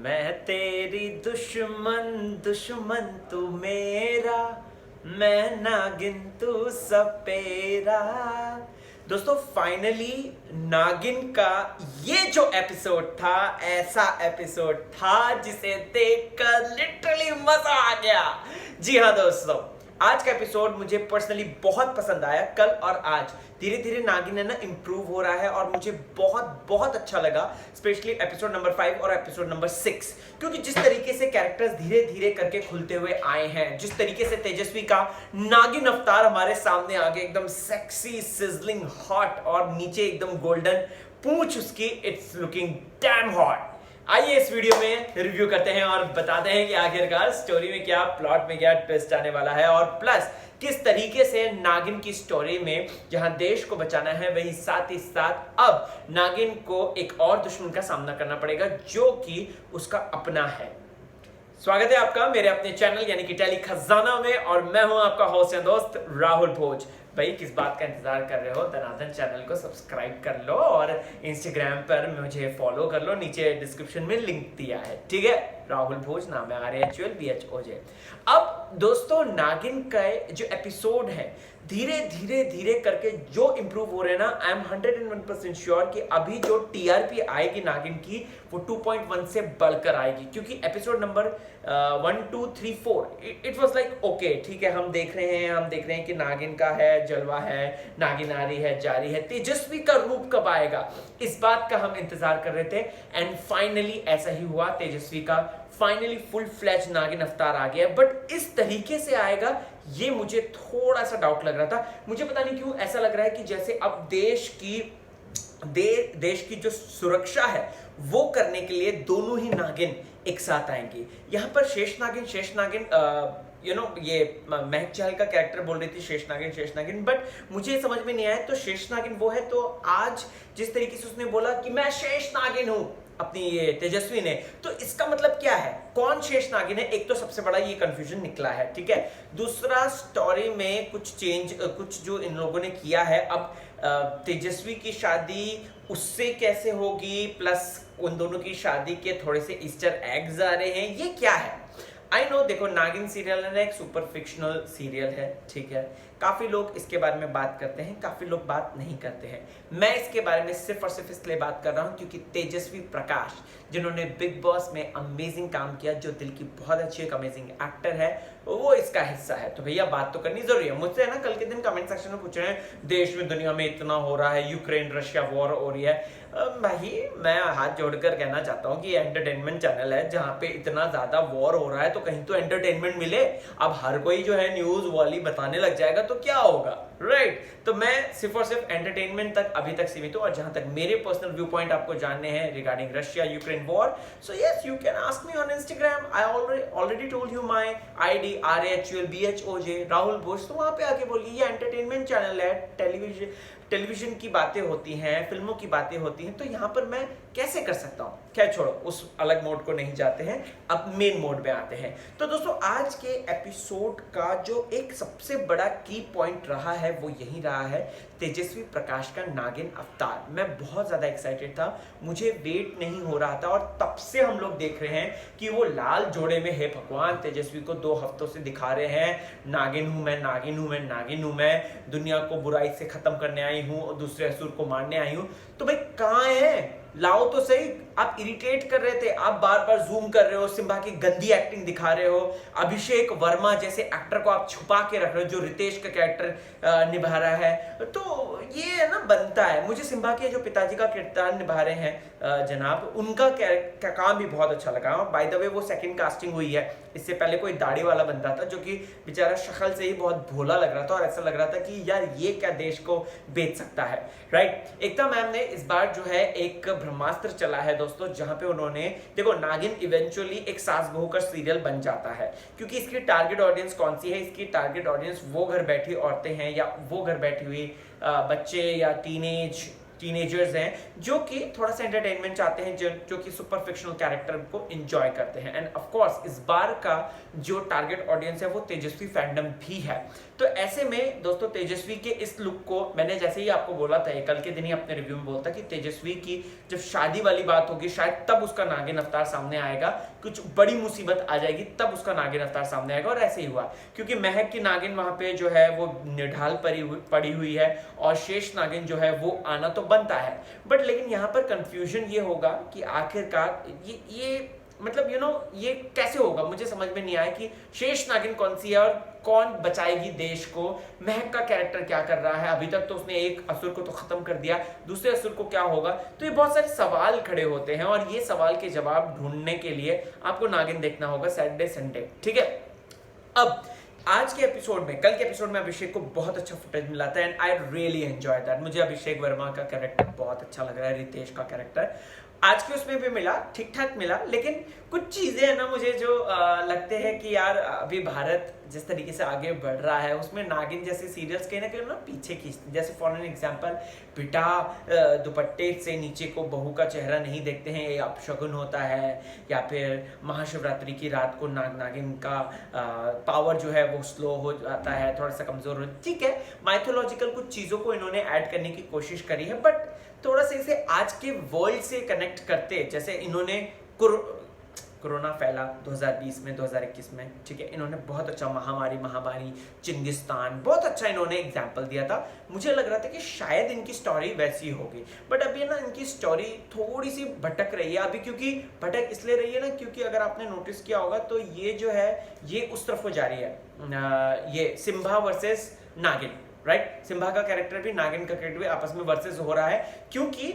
मैं तेरी दुश्मन दुश्मन तू मेरा, मैं नागिन तू सपेरा। दोस्तों फाइनली नागिन का ये जो एपिसोड था, ऐसा एपिसोड था जिसे देखकर लिटरली मजा आ गया। जी हाँ दोस्तों, आज का एपिसोड मुझे पर्सनली बहुत पसंद आया। कल और आज धीरे धीरे नागिन है ना इंप्रूव हो रहा है और मुझे बहुत बहुत अच्छा लगा, स्पेशली एपिसोड नंबर 5 और एपिसोड नंबर 6, क्योंकि जिस तरीके से कैरेक्टर्स धीरे धीरे करके खुलते हुए आए हैं, जिस तरीके से तेजस्वी का नागिन अवतार हमारे सामने आ गया, एकदम सेक्सी सिजलिंग हॉट और नीचे एकदम गोल्डन पूंछ उसकी, इट्स लुकिंग डैम हॉट। आइए इस वीडियो में रिव्यू करते हैं और बताते हैं कि आखिरकार स्टोरी में क्या, प्लॉट में क्या ट्विस्ट आने वाला है, और प्लस किस तरीके से नागिन की स्टोरी में जहां देश को बचाना है वही साथ ही साथ अब नागिन को एक और दुश्मन का सामना करना पड़ेगा जो कि उसका अपना है। स्वागत है आपका मेरे अपने चैनल यानी कि टेली खजाना में, और मैं हूं आपका होस्ट या दोस्त राहुल भोज। भाई किस बात का इंतजार कर रहे हो? दनादन चैनल को सब्सक्राइब कर लो और इंस्टाग्राम पर मुझे फॉलो कर लो, नीचे डिस्क्रिप्शन में लिंक दिया है, ठीक है? राहुल भोज नाम है, RAHULBHOJ। अब दोस्तों नागिन का जो एपिसोड है धीरे धीरे धीरे करके जो इंप्रूव हो रहे हैं ना, आई एम 101% श्योर कि अभी जो TRP आएगी नागिन की वो 2.1 से बढ़कर आएगी, क्योंकि episode number 1 2 3 4 it was like okay, ठीक है, हम देख रहे हैं कि नागिन का है, जलवा है, नागिन आ रही है, जा रही है, तेजस्वी का रूप कब आएगा, इस बात का हम इंतजार कर रहे थे। एंड फाइनली ऐसा ही हुआ, तेजस्वी का फाइनली फुल फ्लैश नागिन अवतार आ गया। बट इस तरीके से आएगा ये मुझे थोड़ा सा डाउट लग रहा था। मुझे पता नहीं क्यों ऐसा लग रहा है कि जैसे अब देश की जो सुरक्षा है वो करने के लिए दोनों ही नागिन एक साथ आएंगी। यहां पर शेष नागिन ये महक चाहल का कैरेक्टर बोल रही थी शेष नागिन, बट मुझे समझ में नहीं आया तो शेष नागिन वो है। तो आज जिस तरीके से उसने बोला कि मैं शेष नागिन हूं अपनी ये तेजस्वी ने, तो इसका मतलब क्या है, कौन शेष नागिन है? एक तो सबसे बड़ा ये कंफ्यूजन निकला है, ठीक है। दूसरा, स्टोरी में कुछ जो इन लोगों ने किया है, अब तेजस्वी की शादी उससे कैसे होगी, प्लस उन दोनों की शादी के थोड़े से ईस्टर एग्स आ रहे हैं, ये क्या है? आई नो, देखो नागिन सीरियल है ना, एक सुपर फिक्शनल सीरियल है, ठीक है। काफी लोग इसके बारे में बात करते हैं, काफी लोग बात नहीं करते हैं। मैं इसके बारे में सिर्फ और सिर्फ इसलिए बात कर रहा हूं क्योंकि तेजस्वी प्रकाश, जिन्होंने बिग बॉस में अमेजिंग काम किया, जो दिल की बहुत अच्छी एक अमेजिंग एक्टर है, वो इसका हिस्सा है। तो भैया बात तो करनी जरूरी है। मुझसे है ना कल के दिन कमेंट सेक्शन में पूछ रहे हैं देश में दुनिया में इतना हो रहा है, यूक्रेन रशिया वॉर हो रही है। भाई मैं हाथ जोड़कर कहना चाहता हूँ कि एंटरटेनमेंट चैनल है, जहाँ पे इतना ज्यादा वॉर हो रहा है तो कहीं तो एंटरटेनमेंट मिले। अब हर कोई जो है न्यूज वाली बताने लग जाएगा तो क्या होगा, राइट? तो मैं सिर्फ और सिर्फ एंटरटेनमेंट तक अभी तक सीमित हूँ, और जहां तक मेरे पर्सनल व्यू पॉइंट आपको जानने हैं regarding Russia Ukraine war, so yes you can ask me on Instagram. I already told you my ID RAHULBHOJ Rahul Bhoj. तो वहां पे आके बोलिए ये एंटरटेनमेंट चैनल है, टेलीविजन की बातें होती हैं, फिल्मों की बातें होती हैं, तो यहाँ पर मैं कैसे कर सकता हूँ? खैर छोड़ो, उस अलग मोड को नहीं जाते हैं, अब मेन मोड में आते हैं। तो दोस्तों आज के एपिसोड का जो एक सबसे बड़ा की पॉइंट रहा है वो यही रहा है, तेजस्वी प्रकाश का नागिन अवतार। मैं बहुत ज्यादा एक्साइटेड था, मुझे वेट नहीं हो रहा था, और तब से हम लोग देख रहे हैं कि वो लाल जोड़े में है भगवान तेजस्वी को 2 हफ्तों से दिखा रहे हैं, नागिन हूं मैं, नागिन हूं मैं, दुनिया को बुराई से खत्म करने आई हूं और दूसरे असुर को मारने आई हूं। तो भाई कहां है, लाओ तो सही। आप इरिटेट कर रहे थे, आप बार बार जूम कर रहे हो, सिम्बा की गंदी एक्टिंग दिखा रहे हो, अभिषेक वर्मा जैसे एक्टर को आप छुपा के रख रहे हो जो रितेश का कैरेक्टर निभा रहा है। तो ये ना बनता है, मुझे सिम्बा के जो पिताजी का किरदार निभा रहे हैं जनाब, उनका काम भी बहुत अच्छा लगा। बाय द वे वो सेकंड कास्टिंग हुई है, इससे पहले कोई दाढ़ी वाला बंदा था जो कि बेचारा शक्ल से ही बहुत भोला लग रहा था, और ऐसा लग रहा था कि यार ये क्या देश को बेच सकता है, राइट? एकता मैम ने इस बार जो है एक ब्रह्मास्त्र चला है दोस्तों, जहां पे उन्होंने, देखो नागिन इवेंचुअली एक सास बहू का सीरियल बन जाता है, क्योंकि इसकी टारगेट ऑडियंस कौन सी है? इसकी टारगेट ऑडियंस वो घर बैठी औरतें हैं, या वो घर बैठी हुई बच्चे, या टीनेज टीनेजर्स हैं जो कि थोड़ा सा एंटरटेनमेंट चाहते हैं, जो कि सुपर फिक्शनल कैरेक्टर को एंजॉय करते हैं। एंड ऑफ कोर्स इस बार का जो टारगेट ऑडियंस है वो तेजस्वी फैंडम भी है। तो ऐसे में दोस्तों तेजस्वी के इस लुक को मैंने जैसे ही आपको बोला था, कल के दिन ही अपने रिव्यू में बोलता कि तेजस्वी की जब शादी वाली बात होगी शायद तब उसका नागिन अवतार सामने आएगा, कुछ बड़ी मुसीबत आ जाएगी तब उसका नागिन अवतार सामने आएगा। और ऐसे ही हुआ, क्योंकि महक की नागिन वहां पे जो है वो निढाल पड़ी हुई है और शेष नागिन जो है वो आना तो बनता है। बट लेकिन यहाँ पर कंफ्यूजन ये होगा कि आखिरकार ये मतलब ये कैसे होगा, मुझे समझ में नहीं आया कि शेष नागिन कौन सी है और कौन बचाएगी देश को। महक का कैरेक्टर क्या कर रहा है, अभी तक तो उसने एक असुर को तो खत्म कर दिया, दूसरे असुर को क्या होगा। तो ये बहुत सारे सवाल खड़े होते हैं और ये सवाल के जवाब ढूंढने के लिए आपको नागिन देखना होगा सैटरडे संडे, ठीक है। अब आज के एपिसोड में, कल के एपिसोड में अभिषेक को बहुत अच्छा फुटेज मिला था and I really enjoy that. मुझे अभिषेक वर्मा का कैरेक्टर बहुत अच्छा लग रहा है, रितेश का कैरेक्टर आज के उसमें भी मिला, ठीक ठाक मिला। लेकिन कुछ चीजें है ना मुझे जो लगते हैं कि यार अभी भारत जिस तरीके से आगे बढ़ रहा है उसमें नागिन जैसे सीरियल्स कहीं ना कहीं ना पीछे खींचते। जैसे फॉर एन एग्जांपल बेटा दुपट्टे से नीचे को बहू का चेहरा नहीं देखते हैं, ये अपशगुन होता है। या फिर महाशिवरात्रि की रात को नागिन का पावर जो है वो स्लो हो जाता है, थोड़ा सा कमजोर हो। ठीक है, माइथोलॉजिकल कुछ चीजों को इन्होंने ऐड करने की कोशिश करी है, बट थोड़ा सा इसे आज के वर्ल्ड से कनेक्ट करते, जैसे इन्होंने कोरोना फैला 2020 में 2021 में, ठीक है, इन्होंने बहुत अच्छा महामारी चिंगिस्तान बहुत अच्छा इन्होंने एग्जाम्पल दिया था। मुझे लग रहा था कि शायद इनकी स्टोरी वैसी होगी, बट अभी ना इनकी स्टोरी थोड़ी सी भटक रही है अभी। क्योंकि भटक इसलिए रही है ना क्योंकि अगर आपने नोटिस किया होगा तो ये जो है ये उस तरफ को जा रही है, ये सिम्बा वर्सेस नागिन, राइट। सिम्बा का कैरेक्टर भी नागिन का कैरेक्टर भी आपस में वर्सेस हो रहा है, क्योंकि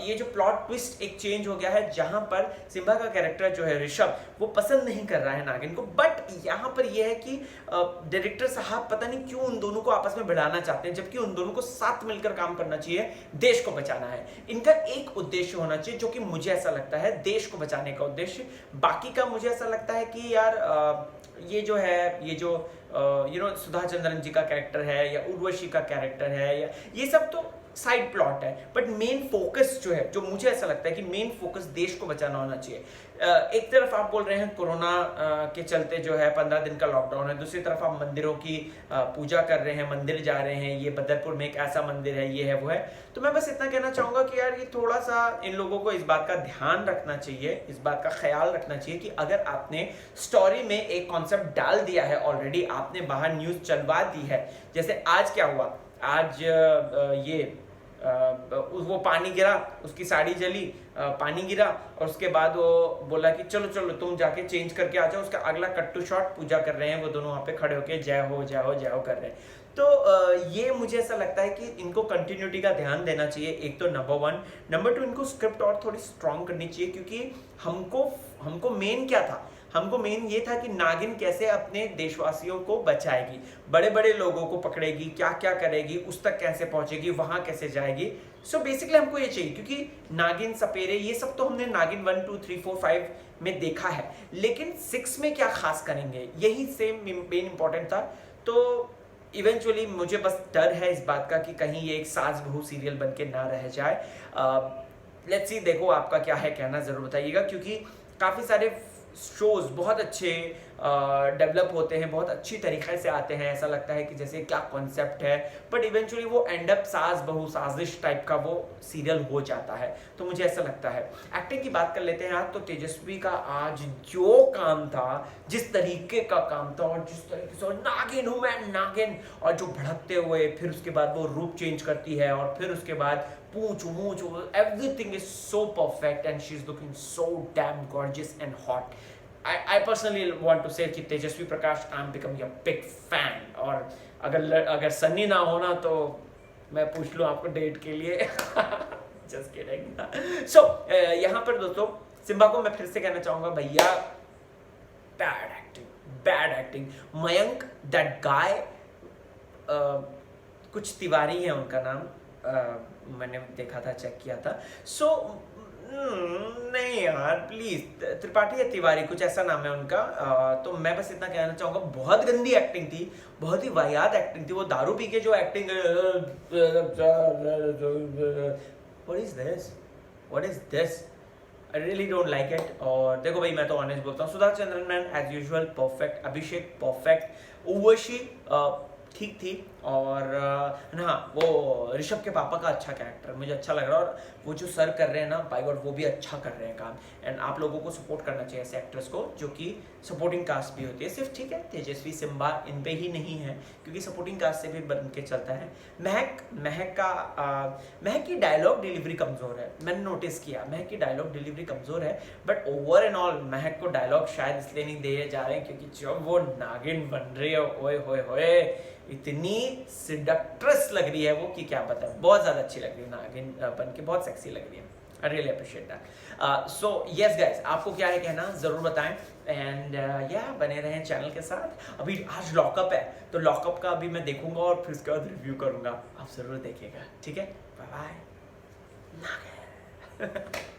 ये जो प्लॉट ट्विस्ट एक चेंज हो गया है जहां पर सिम्बा का कैरेक्टर जो है ऋषभ वो पसंद नहीं कर रहा है नागिन को। बट यहां पर ये है कि डायरेक्टर साहब पता नहीं क्यों उन दोनों को आपस में भिड़ाना चाहते हैं, जबकि उन दोनों को साथ मिलकर काम करना चाहिए, देश को बचाना है। इनका एक उद्देश्य होना चाहिए जो कि मुझे ऐसा लगता है देश को बचाने का उद्देश्य। बाकी का मुझे ऐसा लगता है कि यार ये जो है ये जो सुधा चंद्रन जी का कैरेक्टर है या उर्वशी का कैरेक्टर है या ये सब तो साइड प्लॉट है, बट मेन फोकस जो है, जो मुझे ऐसा लगता है कि मेन फोकस देश को बचाना होना चाहिए। एक तरफ आप बोल रहे हैं कोरोना के चलते जो है 15 दिन का लॉकडाउन है, दूसरी तरफ आप मंदिरों की पूजा कर रहे हैं, मंदिर जा रहे हैं, ये बदरपुर में एक ऐसा मंदिर है, ये है वो है। तो मैं बस इतना कहना चाहूंगा कि यार ये थोड़ा सा इन लोगों को इस बात का ध्यान रखना चाहिए, इस बात का ख्याल रखना चाहिए कि अगर आपने स्टोरी में एक कॉन्सेप्ट डाल दिया है ऑलरेडी, आपने बाहर न्यूज चलवा दी है। जैसे आज क्या हुआ, आज वो पानी गिरा, उसकी साड़ी जली, पानी गिरा और उसके बाद वो बोला कि चलो चलो तुम जाके चेंज करके आ जाओ। उसका अगला कट टू शॉट पूजा कर रहे हैं वो दोनों वहां पे खड़े होके जय हो जय हो जय हो कर रहे हैं। तो ये मुझे ऐसा लगता है कि इनको कंटिन्यूटी का ध्यान देना चाहिए, एक तो नंबर 1। नंबर 2 इनको स्क्रिप्ट और थोड़ी स्ट्रॉन्ग करनी चाहिए, क्योंकि हमको मेन क्या था, हमको मेन ये था कि नागिन कैसे अपने देशवासियों को बचाएगी, बड़े बड़े लोगों को पकड़ेगी, क्या क्या करेगी, उस तक कैसे पहुंचेगी, वहां कैसे जाएगी। सो बेसिकली हमको ये चाहिए, क्योंकि नागिन सपेरे ये सब तो हमने नागिन 1 2 3 4 5 में देखा है, लेकिन 6 में क्या खास करेंगे यही सेम मेन इंपॉर्टेंट था। तो इवेंचुअली मुझे बस डर है इस बात का कि कहीं ये एक सास बहू सीरियल बन के ना रह जाए। लेट्स सी, देखो आपका क्या है कहना, जरूर बताइएगा, क्योंकि काफ़ी सारे शोज बहुत अच्छे डेवलप होते हैं, बहुत अच्छी तरीके से आते हैं, ऐसा लगता है कि जैसे क्या कॉन्सेप्ट है, बट इवेंचुअली वो एंड अप सास बहू साजिश टाइप का वो सीरियल हो जाता है। तो मुझे ऐसा लगता है। एक्टिंग की बात कर लेते हैं आज, तो तेजस्वी का आज जो काम था, जिस तरीके का काम था और जिस तरीके से नागिन हूं मैं नागिन, और जो भड़कते हुए फिर उसके बाद वो रूप चेंज करती है और फिर उसके बाद पूछ वूछ, everything is so perfect and she's looking so damn gorgeous and hot. I personally want to say कि Tejasswi Prakash I'm becoming a big fan, और अगर सन्नी ना होना तो मैं पूछ लूँ आपको डेट के लिए। Just kidding. So यहाँ पर दोस्तों सिम्बा को मैं फिर से कहना चाहूँगा, भैया bad acting। Mayank that guy, कुछ तिवारी है उनका नाम, मैंने देखा था, चेक किया था। सो नहीं यार प्लीज, त्रिपाठी या तिवारी कुछ ऐसा नाम है उनका। तो मैं बस इतना कहना चाहूंगा, बहुत गंदी एक्टिंग थी, बहुत ही वाहियात एक्टिंग थी। वो दारू पी के जो acting, what is this, what is this, I really don't like it. और देखो भाई, मैं तो ऑनेस्ट बोलता हूँ, Sudha Chandran man as usual perfect, Abhishek perfect, Urvashi ठीक थी, और ना वो ऋषभ के पापा का अच्छा कैरेक्टर मुझे अच्छा लग रहा है, और वो जो सर कर रहे हैं ना, बाय गॉड वो भी अच्छा कर रहे हैं काम। एंड आप लोगों को सपोर्ट करना चाहिए ऐसे एक्टर्स को जो कि सपोर्टिंग कास्ट भी होती है। सिर्फ ठीक है तेजस्वी सिम्बा इन पे ही नहीं है, क्योंकि सपोर्टिंग कास्ट से भी बन के चलता है। महक की डायलॉग डिलीवरी कमजोर है, मैंने नोटिस किया महक की डायलॉग डिलीवरी कमजोर है, बट ओवर एंड ऑल महक को डायलॉग शायद इसलिए नहीं दिए जा रहे हैं क्योंकि जब वो नागिन बन रही है, ओए होए होए, इतनी सिडक्ट्रेस लग रही है वो कि क्या पता, बहुत ज्यादा अच्छी लग रही है नागिन बन के, बहुत सेक्सी लग रही है। I really appreciate that. So yes guys, आपको क्या है कहना जरूर बताएं, एंड या बने रहें चैनल के साथ। अभी आज लॉकअप है, तो लॉकअप का अभी मैं देखूंगा और फिर उसके बाद रिव्यू करूंगा, आप जरूर देखिएगा, ठीक है। Bye bye.